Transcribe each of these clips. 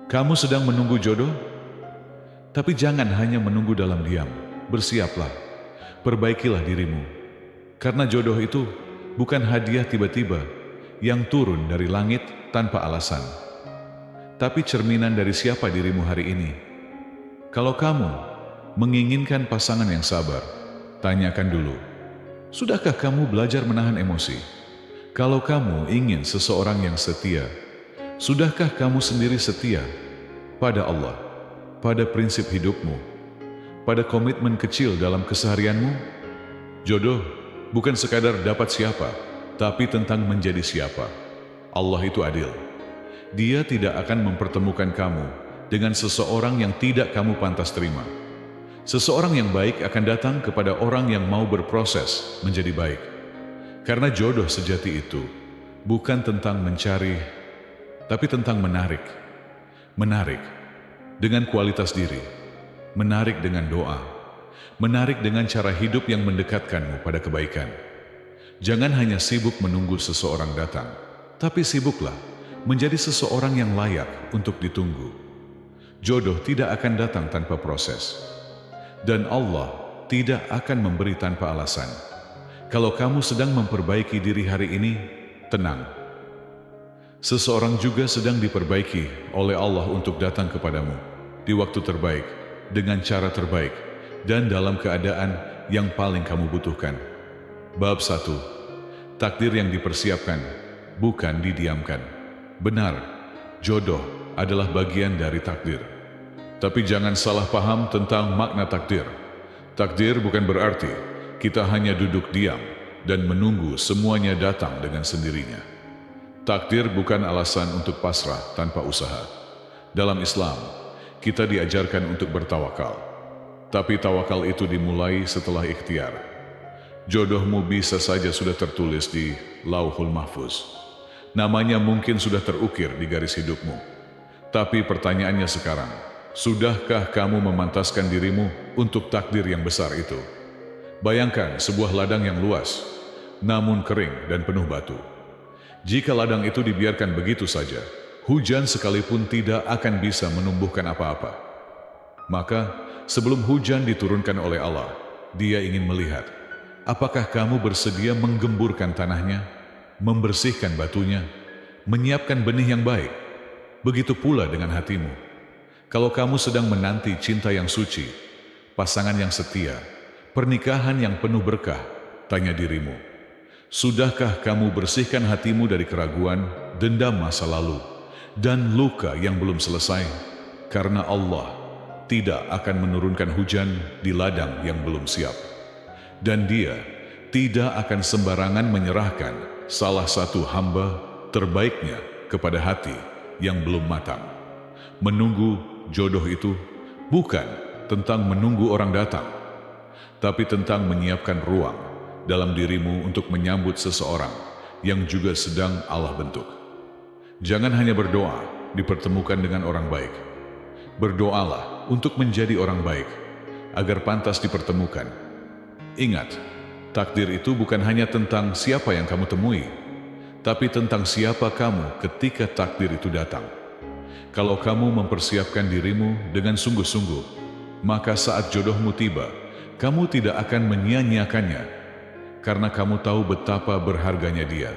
Kamu sedang menunggu jodoh? Tapi jangan hanya menunggu dalam diam. Bersiaplah, perbaikilah dirimu. Karena jodoh itu bukan hadiah tiba-tiba yang turun dari langit tanpa alasan. Tapi cerminan dari siapa dirimu hari ini. Kalau kamu menginginkan pasangan yang sabar, tanyakan dulu, sudahkah kamu belajar menahan emosi? Kalau kamu ingin seseorang yang setia, sudahkah kamu sendiri setia pada Allah, pada prinsip hidupmu, pada komitmen kecil dalam keseharianmu? Jodoh bukan sekadar dapat siapa, tapi tentang menjadi siapa. Allah itu adil. Dia tidak akan mempertemukan kamu dengan seseorang yang tidak kamu pantas terima. Seseorang yang baik akan datang kepada orang yang mau berproses menjadi baik. Karena jodoh sejati itu bukan tentang mencari, tapi tentang menarik. Menarik dengan kualitas diri, menarik dengan doa, menarik dengan cara hidup yang mendekatkanmu pada kebaikan. Jangan hanya sibuk menunggu seseorang datang, tapi sibuklah menjadi seseorang yang layak untuk ditunggu. Jodoh tidak akan datang tanpa proses, dan Allah tidak akan memberi tanpa alasan. Kalau kamu sedang memperbaiki diri hari ini, tenang. Seseorang juga sedang diperbaiki oleh Allah untuk datang kepadamu di waktu terbaik, dengan cara terbaik, dan dalam keadaan yang paling kamu butuhkan. Bab 1. Takdir yang dipersiapkan, bukan didiamkan. Benar, jodoh adalah bagian dari takdir. Tapi jangan salah paham tentang makna takdir. Takdir bukan berarti kita hanya duduk diam dan menunggu semuanya datang dengan sendirinya. Takdir bukan alasan untuk pasrah tanpa usaha. Dalam Islam, kita diajarkan untuk bertawakal. Tapi tawakal itu dimulai setelah ikhtiar. Jodohmu bisa saja sudah tertulis di Lauhul Mahfuz. Namanya mungkin sudah terukir di garis hidupmu. Tapi pertanyaannya sekarang, sudahkah kamu memantaskan dirimu untuk takdir yang besar itu? Bayangkan sebuah ladang yang luas, namun kering dan penuh batu. Jika ladang itu dibiarkan begitu saja, hujan sekalipun tidak akan bisa menumbuhkan apa-apa. Maka, sebelum hujan diturunkan oleh Allah, Dia ingin melihat, apakah kamu bersedia menggemburkan tanahnya, membersihkan batunya, menyiapkan benih yang baik. Begitu pula dengan hatimu. Kalau kamu sedang menanti cinta yang suci, pasangan yang setia, pernikahan yang penuh berkah, tanya dirimu, sudahkah kamu bersihkan hatimu dari keraguan, dendam masa lalu, dan luka yang belum selesai? Karena Allah tidak akan menurunkan hujan di ladang yang belum siap. Dan Dia tidak akan sembarangan menyerahkan salah satu hamba terbaiknya kepada hati yang belum matang. Menunggu jodoh itu bukan tentang menunggu orang datang, tapi tentang menyiapkan ruang dalam dirimu untuk menyambut seseorang yang juga sedang Allah bentuk. Jangan hanya berdoa dipertemukan dengan orang baik. Berdoalah untuk menjadi orang baik, agar pantas dipertemukan. Ingat, takdir itu bukan hanya tentang siapa yang kamu temui, tapi tentang siapa kamu ketika takdir itu datang. Kalau kamu mempersiapkan dirimu dengan sungguh-sungguh, maka saat jodohmu tiba, kamu tidak akan menyia-nyiakannya, karena kamu tahu betapa berharganya dia,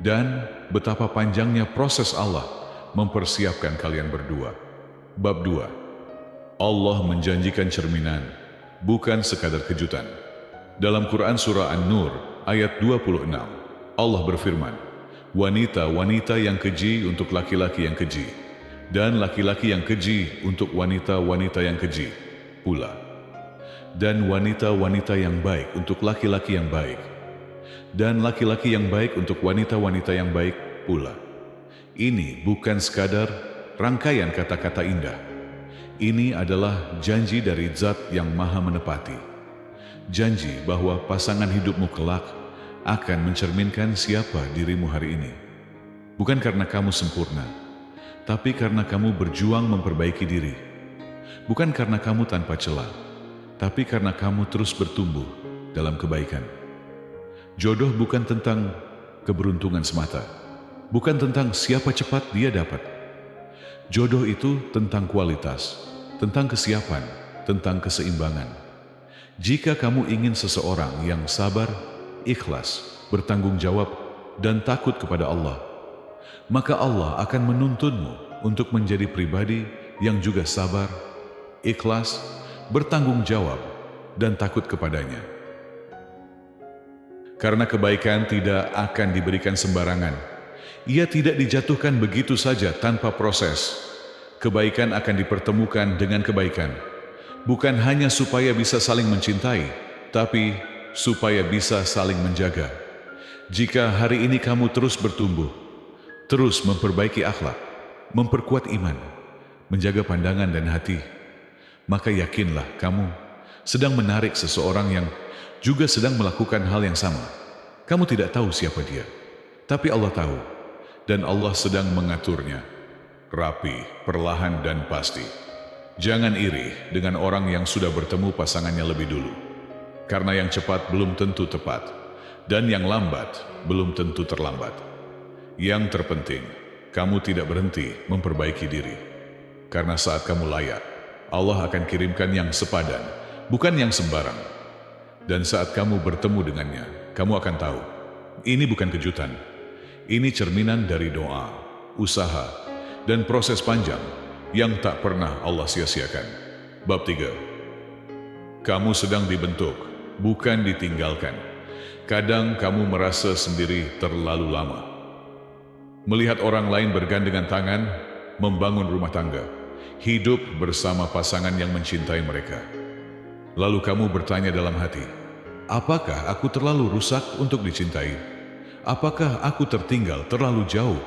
dan betapa panjangnya proses Allah mempersiapkan kalian berdua. Bab 2. Allah menjanjikan cerminan, bukan sekadar kejutan. Dalam Quran Surah An-Nur ayat 26, Allah berfirman, wanita-wanita yang keji untuk laki-laki yang keji, dan laki-laki yang keji untuk wanita-wanita yang keji pula, dan wanita-wanita yang baik untuk laki-laki yang baik, dan laki-laki yang baik untuk wanita-wanita yang baik pula. Ini bukan sekadar rangkaian kata-kata indah. Ini adalah janji dari Zat yang Maha Menepati. Janji bahwa pasangan hidupmu kelak akan mencerminkan siapa dirimu hari ini. Bukan karena kamu sempurna, tapi karena kamu berjuang memperbaiki diri. Bukan karena kamu tanpa celah, tapi karena kamu terus bertumbuh dalam kebaikan. Jodoh bukan tentang keberuntungan semata, bukan tentang siapa cepat dia dapat. Jodoh itu tentang kualitas, tentang kesiapan, tentang keseimbangan. Jika kamu ingin seseorang yang sabar, ikhlas, bertanggung jawab, dan takut kepada Allah, maka Allah akan menuntunmu untuk menjadi pribadi yang juga sabar, ikhlas, bertanggung jawab, dan takut kepadanya. Karena kebaikan tidak akan diberikan sembarangan. Ia tidak dijatuhkan begitu saja tanpa proses. Kebaikan akan dipertemukan dengan kebaikan. Bukan hanya supaya bisa saling mencintai, tapi supaya bisa saling menjaga. Jika hari ini kamu terus bertumbuh, terus memperbaiki akhlak, memperkuat iman, menjaga pandangan dan hati, maka yakinlah kamu sedang menarik seseorang yang juga sedang melakukan hal yang sama. Kamu tidak tahu siapa dia, tapi Allah tahu, dan Allah sedang mengaturnya. Rapi, perlahan, dan pasti. Jangan iri dengan orang yang sudah bertemu pasangannya lebih dulu, karena yang cepat belum tentu tepat, dan yang lambat belum tentu terlambat. Yang terpenting, kamu tidak berhenti memperbaiki diri, karena saat kamu layak, Allah akan kirimkan yang sepadan, bukan yang sembarang. Dan saat kamu bertemu dengannya, kamu akan tahu, ini bukan kejutan. Ini cerminan dari doa, usaha, dan proses panjang yang tak pernah Allah sia-siakan. Bab 3. Kamu sedang dibentuk, bukan ditinggalkan. Kadang kamu merasa sendiri terlalu lama. Melihat orang lain bergandengan tangan, membangun rumah tangga, hidup bersama pasangan yang mencintai mereka. Lalu kamu bertanya dalam hati, apakah aku terlalu rusak untuk dicintai? Apakah aku tertinggal terlalu jauh?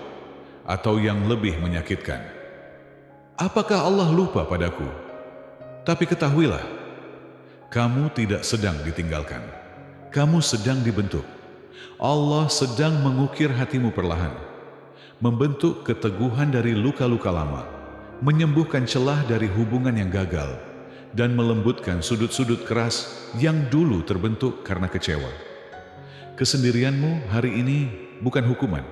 Atau yang lebih menyakitkan, apakah Allah lupa padaku? Tapi ketahuilah, kamu tidak sedang ditinggalkan. Kamu sedang dibentuk. Allah sedang mengukir hatimu perlahan, membentuk keteguhan dari luka-luka lama, menyembuhkan celah dari hubungan yang gagal, dan melembutkan sudut-sudut keras yang dulu terbentuk karena kecewa. Kesendirianmu hari ini bukan hukuman,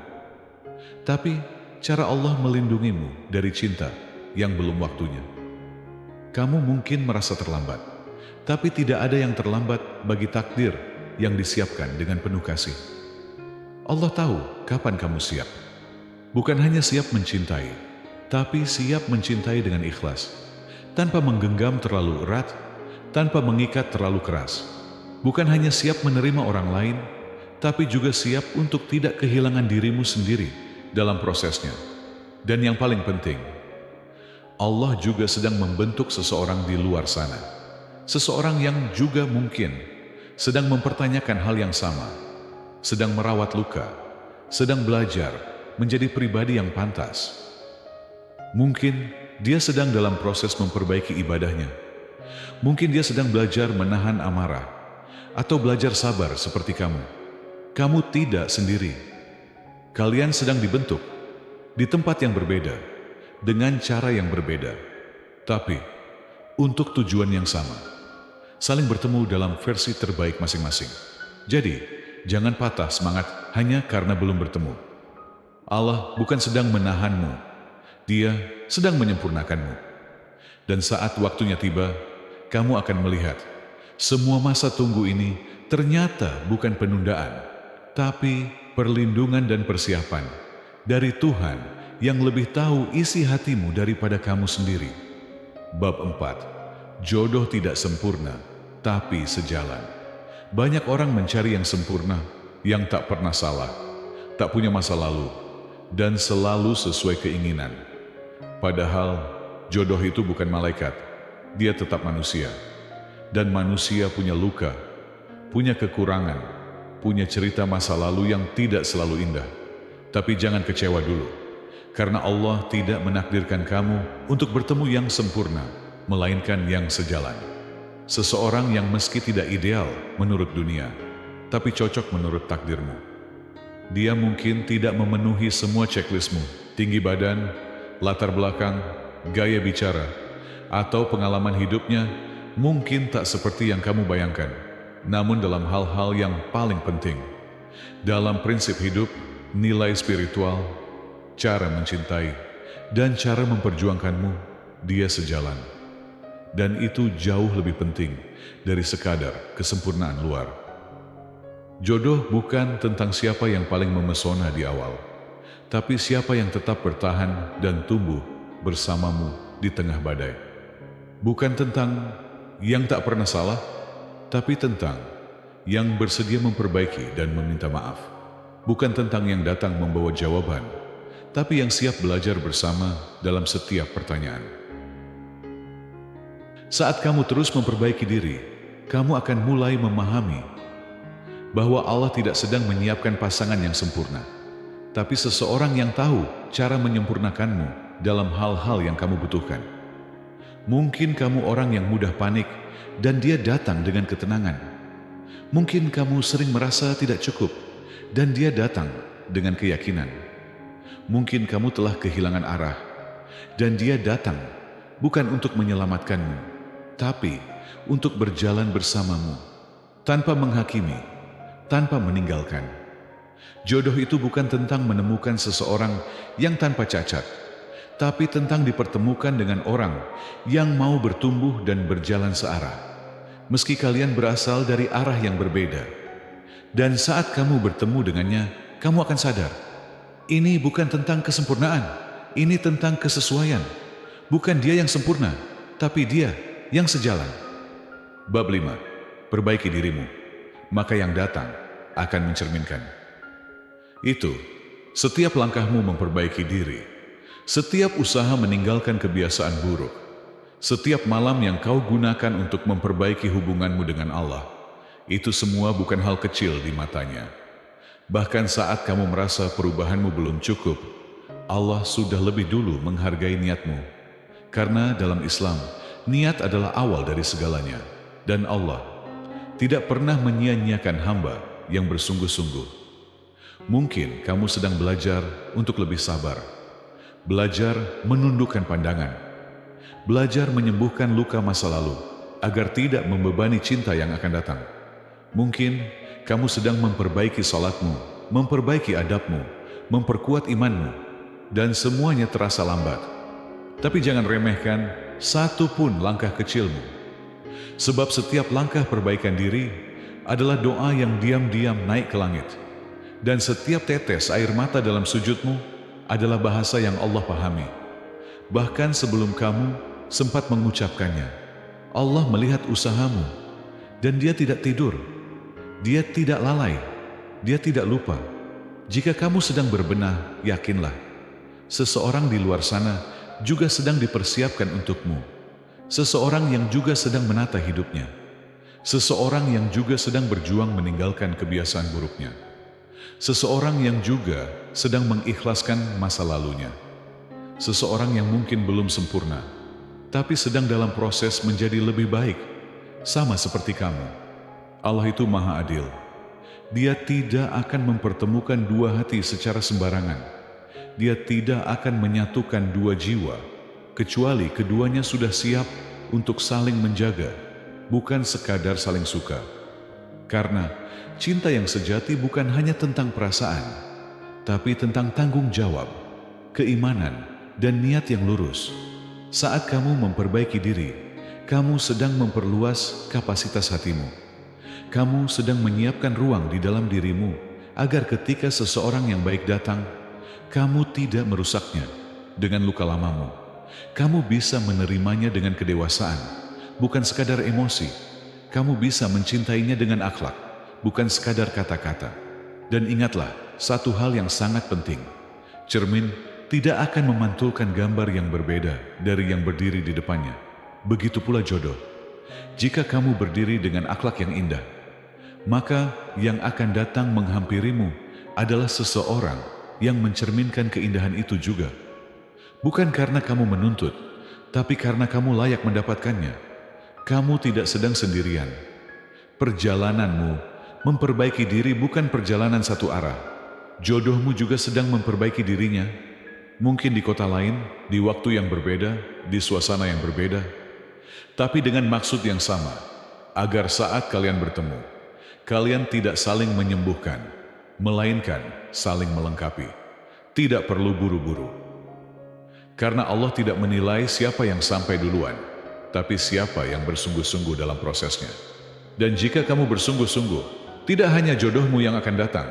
tapi cara Allah melindungimu dari cinta yang belum waktunya. Kamu mungkin merasa terlambat, tapi tidak ada yang terlambat bagi takdir yang disiapkan dengan penuh kasih. Allah tahu kapan kamu siap. Bukan hanya siap mencintai, tapi siap mencintai dengan ikhlas. Tanpa menggenggam terlalu erat, tanpa mengikat terlalu keras. Bukan hanya siap menerima orang lain, tapi juga siap untuk tidak kehilangan dirimu sendiri dalam prosesnya. Dan yang paling penting, Allah juga sedang membentuk seseorang di luar sana. Seseorang yang juga mungkin sedang mempertanyakan hal yang sama, sedang merawat luka, sedang belajar menjadi pribadi yang pantas. Mungkin dia sedang dalam proses memperbaiki ibadahnya. Mungkin dia sedang belajar menahan amarah, atau belajar sabar seperti kamu. Kamu tidak sendiri. Kalian sedang dibentuk di tempat yang berbeda, dengan cara yang berbeda, tapi untuk tujuan yang sama. Saling bertemu dalam versi terbaik masing-masing. Jadi, jangan patah semangat hanya karena belum bertemu. Allah bukan sedang menahanmu, Dia sedang menyempurnakanmu. Dan saat waktunya tiba, kamu akan melihat semua masa tunggu ini ternyata bukan penundaan, tapi perlindungan dan persiapan dari Tuhan yang lebih tahu isi hatimu daripada kamu sendiri. Bab 4. Jodoh tidak sempurna, tapi sejalan. Banyak orang mencari yang sempurna, yang tak pernah salah, tak punya masa lalu, dan selalu sesuai keinginan. Padahal jodoh itu bukan malaikat, dia tetap manusia. Dan manusia punya luka, punya kekurangan, punya cerita masa lalu yang tidak selalu indah. Tapi jangan kecewa dulu, karena Allah tidak menakdirkan kamu untuk bertemu yang sempurna, melainkan yang sejalan. Seseorang yang meski tidak ideal menurut dunia, tapi cocok menurut takdirmu. Dia mungkin tidak memenuhi semua checklistmu, tinggi badan, latar belakang, gaya bicara, atau pengalaman hidupnya mungkin tak seperti yang kamu bayangkan. Namun dalam hal-hal yang paling penting, dalam prinsip hidup, nilai spiritual, cara mencintai, dan cara memperjuangkanmu, dia sejalan. Dan itu jauh lebih penting dari sekadar kesempurnaan luar. Jodoh bukan tentang siapa yang paling memesona di awal, tapi siapa yang tetap bertahan dan tumbuh bersamamu di tengah badai. Bukan tentang yang tak pernah salah, tapi tentang yang bersedia memperbaiki dan meminta maaf. Bukan tentang yang datang membawa jawaban, tapi yang siap belajar bersama dalam setiap pertanyaan. Saat kamu terus memperbaiki diri, kamu akan mulai memahami bahwa Allah tidak sedang menyiapkan pasangan yang sempurna, tapi seseorang yang tahu cara menyempurnakanmu dalam hal-hal yang kamu butuhkan. Mungkin kamu orang yang mudah panik dan dia datang dengan ketenangan. Mungkin kamu sering merasa tidak cukup dan dia datang dengan keyakinan. Mungkin kamu telah kehilangan arah, dan dia datang bukan untuk menyelamatkanmu, tapi untuk berjalan bersamamu, tanpa menghakimi, tanpa meninggalkan. Jodoh itu bukan tentang menemukan seseorang yang tanpa cacat, tapi tentang dipertemukan dengan orang yang mau bertumbuh dan berjalan searah, meski kalian berasal dari arah yang berbeda. Dan saat kamu bertemu dengannya, kamu akan sadar, ini bukan tentang kesempurnaan, ini tentang kesesuaian. Bukan dia yang sempurna, tapi dia yang sejalan. Bab 5. Perbaiki dirimu, maka yang datang akan mencerminkan. Itu, setiap langkahmu memperbaiki diri, setiap usaha meninggalkan kebiasaan buruk, setiap malam yang kau gunakan untuk memperbaiki hubunganmu dengan Allah, itu semua bukan hal kecil di matanya. Bahkan saat kamu merasa perubahanmu belum cukup, Allah sudah lebih dulu menghargai niatmu. Karena dalam Islam, niat adalah awal dari segalanya. Dan Allah tidak pernah menyia-nyiakan hamba yang bersungguh-sungguh. Mungkin kamu sedang belajar untuk lebih sabar, belajar menundukkan pandangan, belajar menyembuhkan luka masa lalu, agar tidak membebani cinta yang akan datang. Mungkin kamu sedang memperbaiki salatmu, memperbaiki adabmu, memperkuat imanmu, dan semuanya terasa lambat. Tapi jangan remehkan satu pun langkah kecilmu. Sebab setiap langkah perbaikan diri adalah doa yang diam-diam naik ke langit. Dan setiap tetes air mata dalam sujudmu adalah bahasa yang Allah pahami. Bahkan sebelum kamu sempat mengucapkannya, Allah melihat usahamu, dan Dia tidak tidur. Dia tidak lalai, dia tidak lupa. Jika kamu sedang berbenah, yakinlah, seseorang di luar sana juga sedang dipersiapkan untukmu. Seseorang yang juga sedang menata hidupnya. Seseorang yang juga sedang berjuang meninggalkan kebiasaan buruknya. Seseorang yang juga sedang mengikhlaskan masa lalunya. Seseorang yang mungkin belum sempurna, tapi sedang dalam proses menjadi lebih baik, sama seperti kamu. Allah itu Maha Adil. Dia tidak akan mempertemukan dua hati secara sembarangan. Dia tidak akan menyatukan dua jiwa, kecuali keduanya sudah siap untuk saling menjaga, bukan sekadar saling suka. Karena cinta yang sejati bukan hanya tentang perasaan, tapi tentang tanggung jawab, keimanan, dan niat yang lurus. Saat kamu memperbaiki diri, kamu sedang memperluas kapasitas hatimu. Kamu sedang menyiapkan ruang di dalam dirimu agar ketika seseorang yang baik datang, kamu tidak merusaknya dengan luka lamamu. Kamu bisa menerimanya dengan kedewasaan, bukan sekadar emosi. Kamu bisa mencintainya dengan akhlak, bukan sekadar kata-kata. Dan ingatlah satu hal yang sangat penting. Cermin tidak akan memantulkan gambar yang berbeda dari yang berdiri di depannya. Begitu pula jodoh. Jika kamu berdiri dengan akhlak yang indah, maka yang akan datang menghampirimu adalah seseorang yang mencerminkan keindahan itu juga. Bukan karena kamu menuntut, tapi karena kamu layak mendapatkannya. Kamu tidak sedang sendirian. Perjalananmu memperbaiki diri bukan perjalanan satu arah. Jodohmu juga sedang memperbaiki dirinya. Mungkin di kota lain, di waktu yang berbeda, di suasana yang berbeda, tapi dengan maksud yang sama, agar saat kalian bertemu, kalian tidak saling menyembuhkan, melainkan saling melengkapi. Tidak perlu buru-buru. Karena Allah tidak menilai siapa yang sampai duluan, tapi siapa yang bersungguh-sungguh dalam prosesnya. Dan jika kamu bersungguh-sungguh, tidak hanya jodohmu yang akan datang,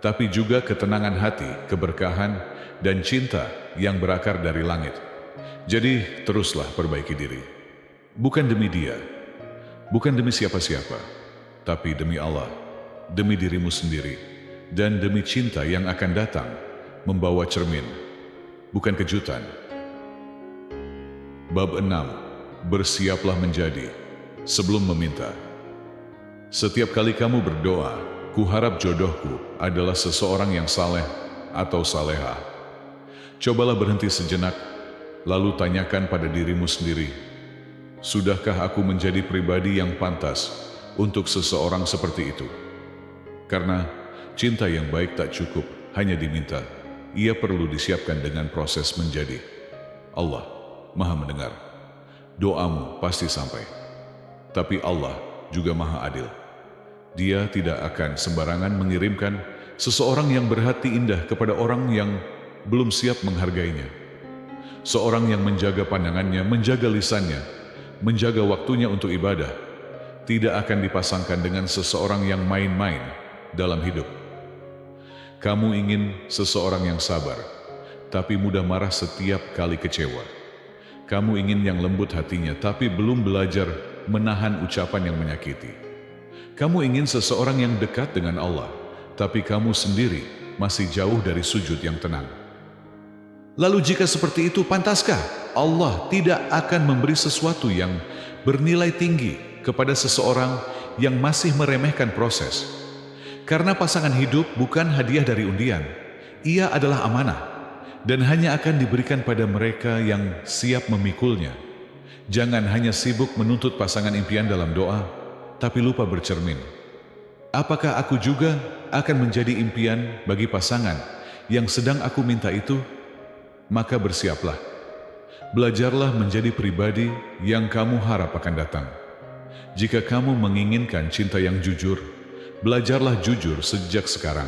tapi juga ketenangan hati, keberkahan, dan cinta yang berakar dari langit. Jadi, teruslah perbaiki diri. Bukan demi dia, bukan demi siapa-siapa, tapi demi Allah, demi dirimu sendiri, dan demi cinta yang akan datang, membawa cermin, bukan kejutan. Bab 6. Bersiaplah menjadi sebelum meminta. Setiap kali kamu berdoa, kuharap jodohku adalah seseorang yang saleh atau salehah. Cobalah berhenti sejenak, lalu tanyakan pada dirimu sendiri, sudahkah aku menjadi pribadi yang pantas untuk seseorang seperti itu? Karena cinta yang baik tak cukup hanya diminta, ia perlu disiapkan dengan proses menjadi. Allah Maha mendengar, doamu pasti sampai. Tapi Allah juga Maha adil. Dia tidak akan sembarangan mengirimkan seseorang yang berhati indah kepada orang yang belum siap menghargainya. Seorang yang menjaga pandangannya, menjaga lisannya, menjaga waktunya untuk ibadah, tidak akan dipasangkan dengan seseorang yang main-main dalam hidup. Kamu ingin seseorang yang sabar, tapi mudah marah setiap kali kecewa. Kamu ingin yang lembut hatinya, tapi belum belajar menahan ucapan yang menyakiti. Kamu ingin seseorang yang dekat dengan Allah, tapi kamu sendiri masih jauh dari sujud yang tenang. Lalu jika seperti itu, pantaskah Allah tidak akan memberi sesuatu yang bernilai tinggi kepada seseorang yang masih meremehkan proses? Karena pasangan hidup bukan hadiah dari undian, ia adalah amanah, dan hanya akan diberikan pada mereka yang siap memikulnya. Jangan hanya sibuk menuntut pasangan impian dalam doa, tapi lupa bercermin. Apakah aku juga akan menjadi impian bagi pasangan yang sedang aku minta itu? Maka bersiaplah. Belajarlah menjadi pribadi yang kamu harap akan datang. Jika kamu menginginkan cinta yang jujur, belajarlah jujur sejak sekarang.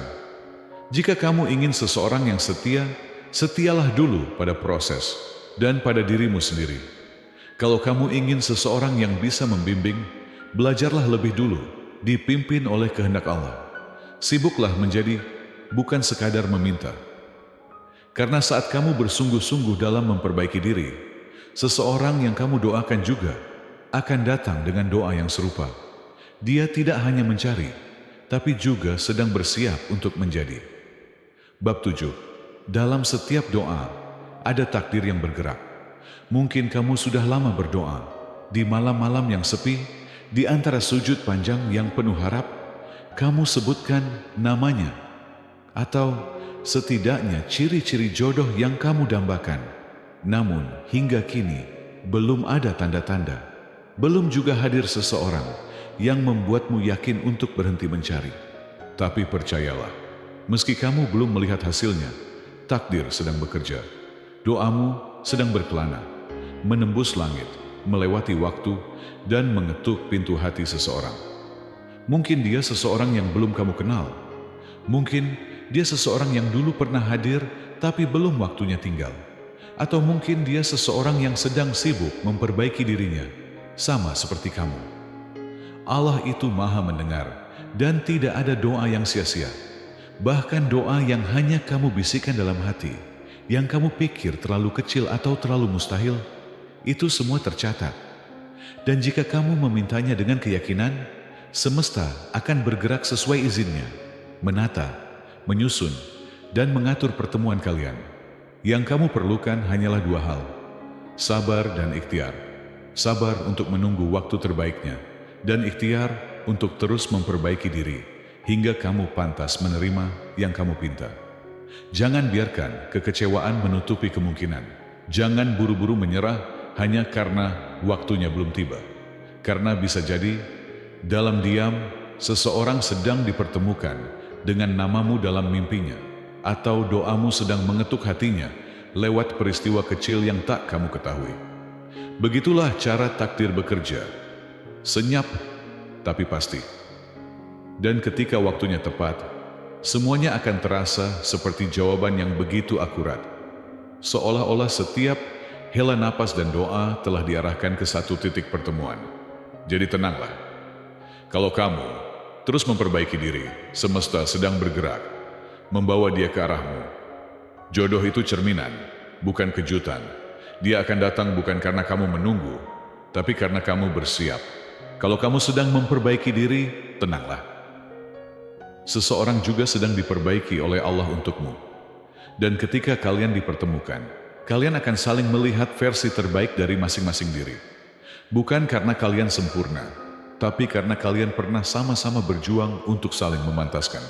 Jika kamu ingin seseorang yang setia, setialah dulu pada proses dan pada dirimu sendiri. Kalau kamu ingin seseorang yang bisa membimbing, belajarlah lebih dulu, dipimpin oleh kehendak Allah. Sibuklah menjadi, bukan sekadar meminta. Karena saat kamu bersungguh-sungguh dalam memperbaiki diri, seseorang yang kamu doakan juga akan datang dengan doa yang serupa. Dia tidak hanya mencari, tapi juga sedang bersiap untuk menjadi. Bab 7. Dalam setiap doa, ada takdir yang bergerak. Mungkin kamu sudah lama berdoa, di malam-malam yang sepi, di antara sujud panjang yang penuh harap, kamu sebutkan namanya, atau setidaknya ciri-ciri jodoh yang kamu dambakan. Namun, hingga kini, belum ada tanda-tanda, belum juga hadir seseorang yang membuatmu yakin untuk berhenti mencari. Tapi percayalah, meski kamu belum melihat hasilnya, takdir sedang bekerja. Doamu sedang berkelana, menembus langit, melewati waktu, dan mengetuk pintu hati seseorang. Mungkin dia seseorang yang belum kamu kenal. Mungkin dia seseorang yang dulu pernah hadir, tapi belum waktunya tinggal. Atau mungkin dia seseorang yang sedang sibuk memperbaiki dirinya, sama seperti kamu. Allah itu Maha mendengar, dan tidak ada doa yang sia-sia. Bahkan doa yang hanya kamu bisikan dalam hati, yang kamu pikir terlalu kecil atau terlalu mustahil, itu semua tercatat. Dan jika kamu memintanya dengan keyakinan, semesta akan bergerak sesuai izinnya, menata, menyusun, dan mengatur pertemuan kalian. Yang kamu perlukan hanyalah dua hal, sabar dan ikhtiar. Sabar untuk menunggu waktu terbaiknya, dan ikhtiar untuk terus memperbaiki diri, hingga kamu pantas menerima yang kamu pinta. Jangan biarkan kekecewaan menutupi kemungkinan. Jangan buru-buru menyerah hanya karena waktunya belum tiba. Karena bisa jadi, dalam diam, seseorang sedang dipertemukan dengan namamu dalam mimpinya, atau doamu sedang mengetuk hatinya lewat peristiwa kecil yang tak kamu ketahui. Begitulah cara takdir bekerja. Senyap, tapi pasti. Dan ketika waktunya tepat, semuanya akan terasa seperti jawaban yang begitu akurat. seolah-olah setiap hela napas dan doa telah diarahkan ke satu titik pertemuan. Jadi tenanglah. Kalau kamu terus memperbaiki diri, semesta sedang bergerak, membawa dia ke arahmu. Jodoh itu cerminan, bukan kejutan. Dia akan datang bukan karena kamu menunggu, tapi karena kamu bersiap. Kalau kamu sedang memperbaiki diri, tenanglah. Seseorang juga sedang diperbaiki oleh Allah untukmu. Dan ketika kalian dipertemukan, kalian akan saling melihat versi terbaik dari masing-masing diri. Bukan karena kalian sempurna, tapi karena kalian pernah sama-sama berjuang untuk saling memantaskan.